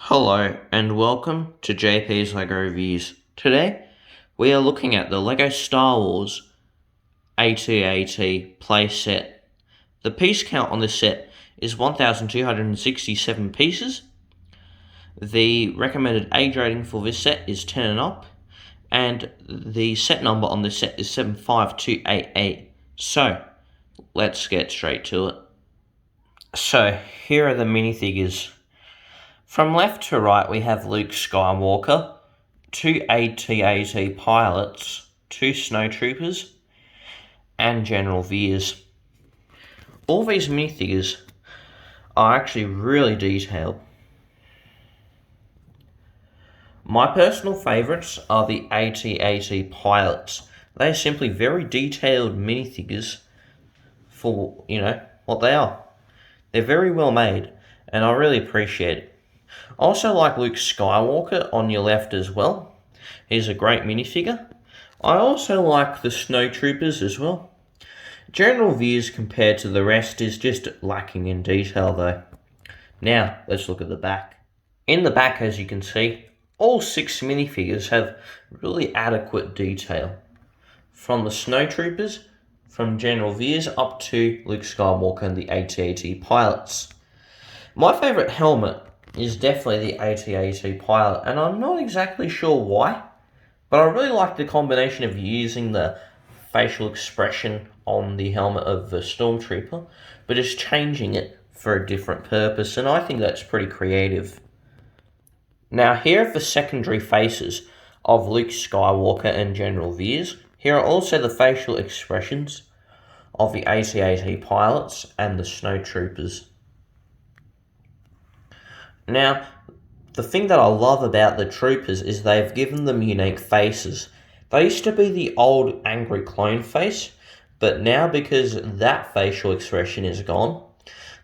Hello and welcome to JP's LEGO Reviews. Today we are looking at the LEGO Star Wars AT-AT playset. The piece count on this set is 1,267 pieces. The recommended age rating for this set is 10 and up, and the set number on this set is 75288. So let's get straight to it. So here are the minifigures. From left to right, we have Luke Skywalker, 2 AT-AT pilots, 2 snowtroopers, and General Veers. All these minifigures are actually really detailed. My personal favourites are the AT-AT pilots. They are simply very detailed minifigures for, what they are. They're very well made, and I really appreciate it. I also like Luke Skywalker on your left as well. He's a great minifigure. I also like the snowtroopers as well. General Veers compared to the rest is just lacking in detail though. Now let's look at the back. In the back, as you can see, all 6 minifigures have really adequate detail. From the snowtroopers, from General Veers up to Luke Skywalker and the AT-AT pilots. My favourite helmet is definitely the AT-AT pilot, and I'm not exactly sure why, but I really like the combination of using the facial expression on the helmet of the Stormtrooper, but just changing it for a different purpose, and I think that's pretty creative. Now here are the secondary faces of Luke Skywalker and General Veers. Here are also the facial expressions of the AT-AT pilots and the snowtroopers. Now, the thing that I love about the troopers is they've given them unique faces. They used to be the old angry clone face, but now because that facial expression is gone,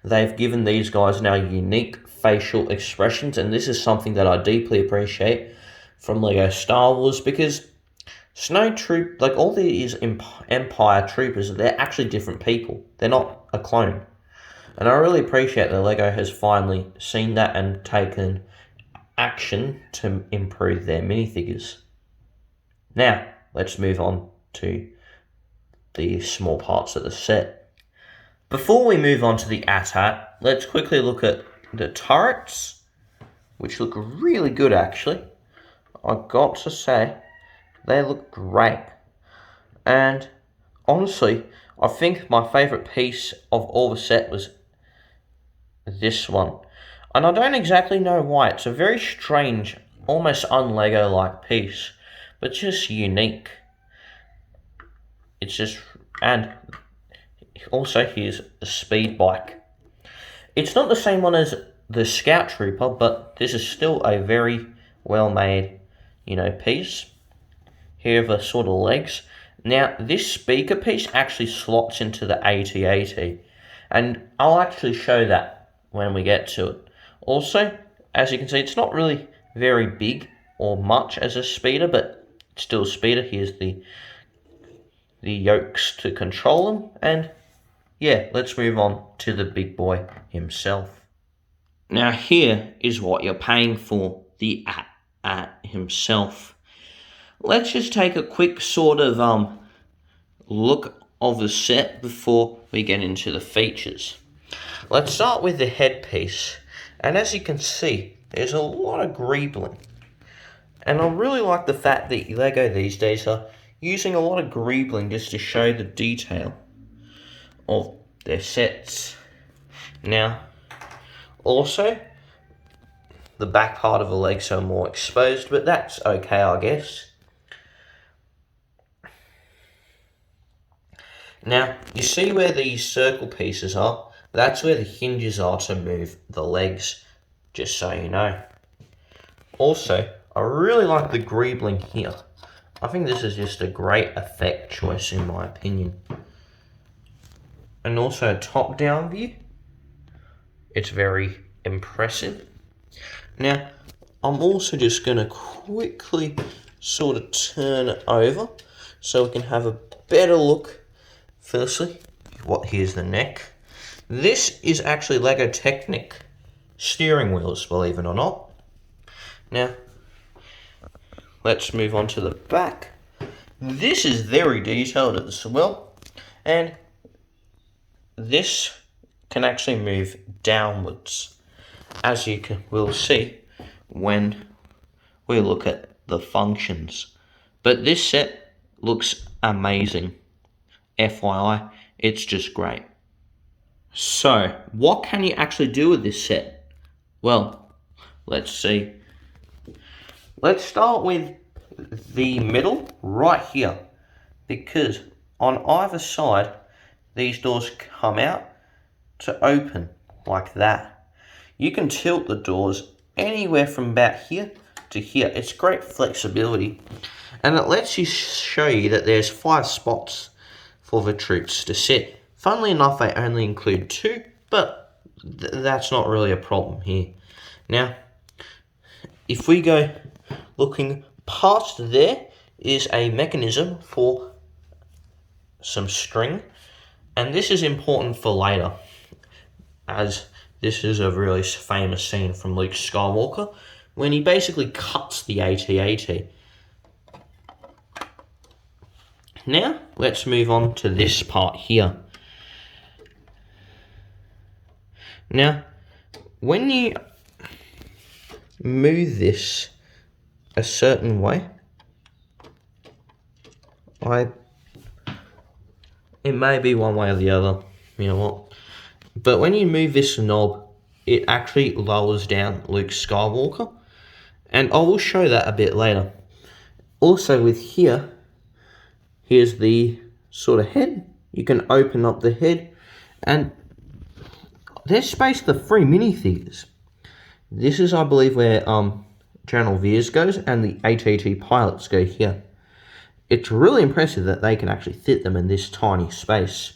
they've given these guys now unique facial expressions, and this is something that I deeply appreciate from LEGO Star Wars, because all these Empire troopers, they're actually different people. They're not a clone. And I really appreciate that LEGO has finally seen that and taken action to improve their minifigures. Now, let's move on to the small parts of the set. Before we move on to the AT-AT, let's quickly look at the turrets, which look really good actually. I've got to say, they look great. And honestly, I think my favourite piece of all the set was this one. And I don't exactly know why. It's a very strange, almost un-Lego-like piece, but just unique. And also here's a speed bike. It's not the same one as the Scout Trooper, but this is still a very well-made, piece. Here are the sort of legs. Now, this speaker piece actually slots into the AT-AT, and I'll actually show that when we get to it. Also, as you can see, it's not really very big or much as a speeder, but it's still a speeder. Here's the yokes to control them, and yeah, let's move on to the big boy himself. Now here is what you're paying for, the AT-AT himself. Let's just take a quick sort of look of the set before we get into the features. Let's start with the headpiece, and as you can see, there's a lot of greebling. And I really like the fact that LEGO these days are using a lot of greebling just to show the detail of their sets. Now, also, the back part of the legs are more exposed, but that's okay, I guess. Now, you see where these circle pieces are? That's where the hinges are to move the legs, just so you know. Also, I really like the greebling here. I think this is just a great effect choice in my opinion. And also a top-down view. It's very impressive. Now, I'm also just going to quickly sort of turn it over so we can have a better look. Firstly, here's the neck. This is actually LEGO Technic steering wheels, believe it or not. Now, let's move on to the back. This is very detailed as well, and this can actually move downwards, as you will see when we look at the functions. But this set looks amazing. FYI, it's just great. So, what can you actually do with this set? Well, let's see. Let's start with the middle right here, because on either side these doors come out to open like that. You can tilt the doors anywhere from about here to here. It's great flexibility, and it lets you show you that there's 5 spots for the troops to sit. Funnily enough, they only include 2, but that's not really a problem here. Now, if we go looking past, there is a mechanism for some string, and this is important for later, as this is a really famous scene from Luke Skywalker when he basically cuts the AT-AT. Now, let's move on to this part here. Now, when you move this a certain way, it may be one way or the other, you know what, but when you move this knob, it actually lowers down Luke Skywalker, and I will show that a bit later. Also with here's the sort of head. You can open up the head, and there's space for 3 minifigures. This is, I believe, where General Veers goes, and the AT-AT pilots go here. It's really impressive that they can actually fit them in this tiny space.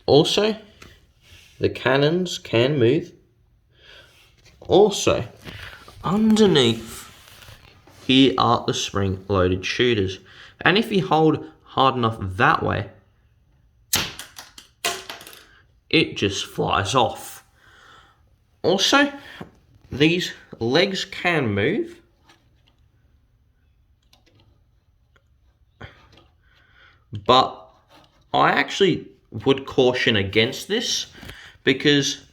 Also, the cannons can move. Also, underneath here are the spring-loaded shooters, and if you hold hard enough that way, it just flies off. Also, these legs can move, but I actually would caution against this, because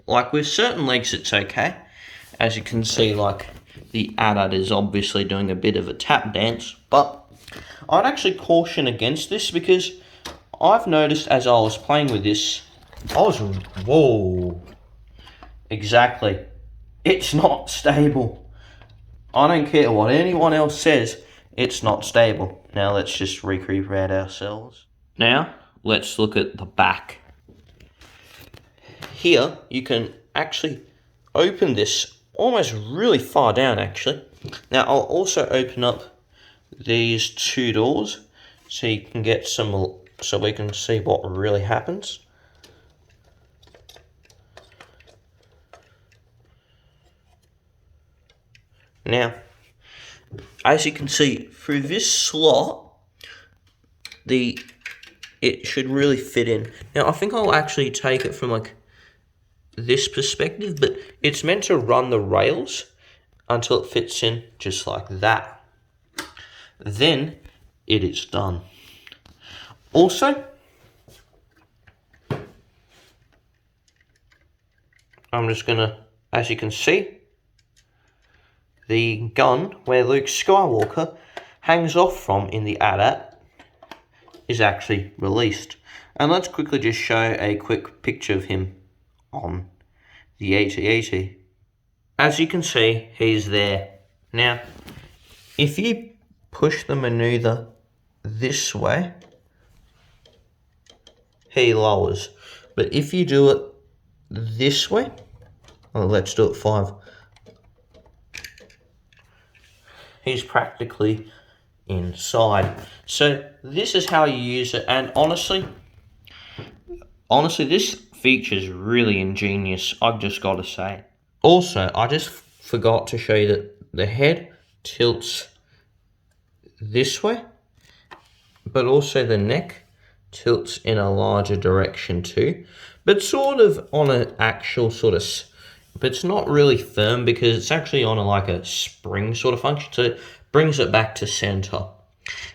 like with certain legs it's okay. As you can see, like the AT-AT is obviously doing a bit of a tap dance, but I'd actually caution against this, because I've noticed as I was playing with this, whoa, exactly, it's not stable. I don't care what anyone else says, it's not stable. Now let's just recreate ourselves. Now, let's look at the back. Here, you can actually open this almost really far down, actually. Now, I'll also open up these 2 doors so you can get some, so we can see what really happens. Now, as you can see through this slot, it should really fit in. Now, I think I'll actually take it from like this perspective, but it's meant to run the rails until it fits in just like that. Then it is done. Also, I'm just gonna, as you can see, the gun where Luke Skywalker hangs off from in the AT-AT is actually released. And let's quickly just show a quick picture of him on the AT-AT. As you can see, he's there. Now, if you push the maneuver this way, he lowers. But if you do it this way, well, let's do it 5. He's practically inside. So this is how you use it, and honestly, this feature is really ingenious, I've just got to say. Also, I just forgot to show you that the head tilts this way, but also the neck tilts in a larger direction too, but sort of on an actual sort of, but it's not really firm because it's actually on like a spring sort of function, so it brings it back to center.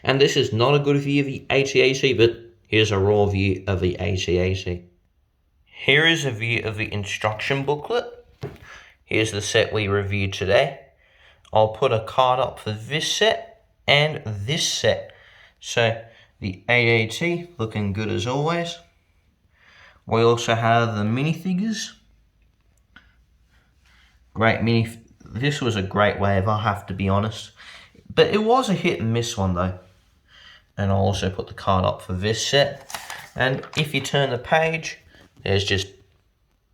And this is not a good view of the AT-AT, but here's a raw view of the AT-AT. Here is a view of the instruction booklet. Here's the set we reviewed today. I'll put a card up for this set and this set. So the AAT looking good as always. We also have the minifigures. This was a great wave, I have to be honest. But it was a hit and miss one though. And I'll also put the card up for this set. And if you turn the page, there's just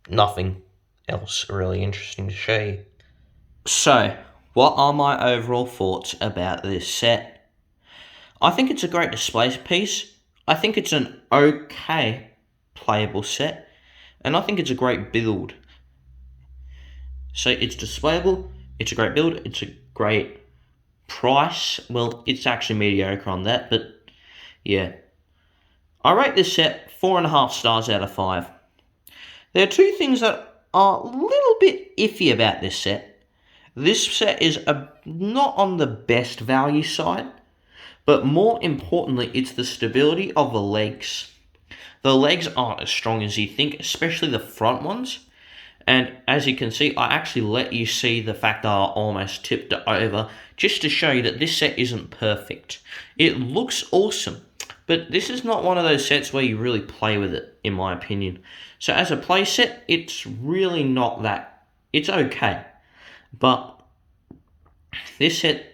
nothing else really interesting to show you. So, what are my overall thoughts about this set? I think it's a great display piece. I think it's an okay playable set. And I think it's a great build. So it's displayable, it's a great build, it's a great price. Well, it's actually mediocre on that, but yeah. I rate this set 4.5 stars out of 5. There are two things that are a little bit iffy about this set. This set is not on the best value side, but more importantly, it's the stability of the legs. The legs aren't as strong as you think, especially the front ones. And as you can see, I actually let you see the fact that I almost tipped it over just to show you that this set isn't perfect. It looks awesome, but this is not one of those sets where you really play with it, in my opinion. So as a play set, it's really not that. It's okay. But this set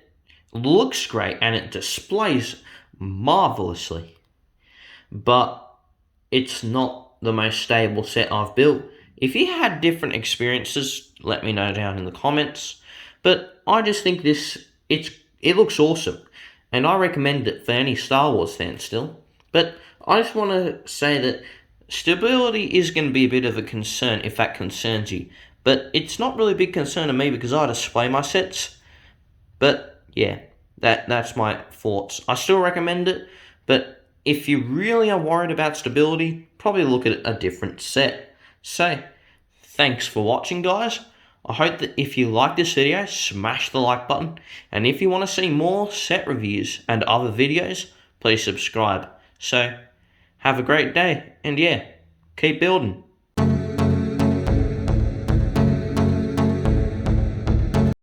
looks great and it displays marvelously. But it's not the most stable set I've built. If you had different experiences, let me know down in the comments. But I just think it looks awesome. And I recommend it for any Star Wars fan still. But I just want to say that stability is going to be a bit of a concern if that concerns you. But it's not really a big concern to me because I display my sets. But yeah, that's my thoughts. I still recommend it. But if you really are worried about stability, probably look at a different set. So, thanks for watching, guys. I hope that if you like this video, smash the like button. And if you want to see more set reviews and other videos, please subscribe. So, have a great day. And yeah, keep building.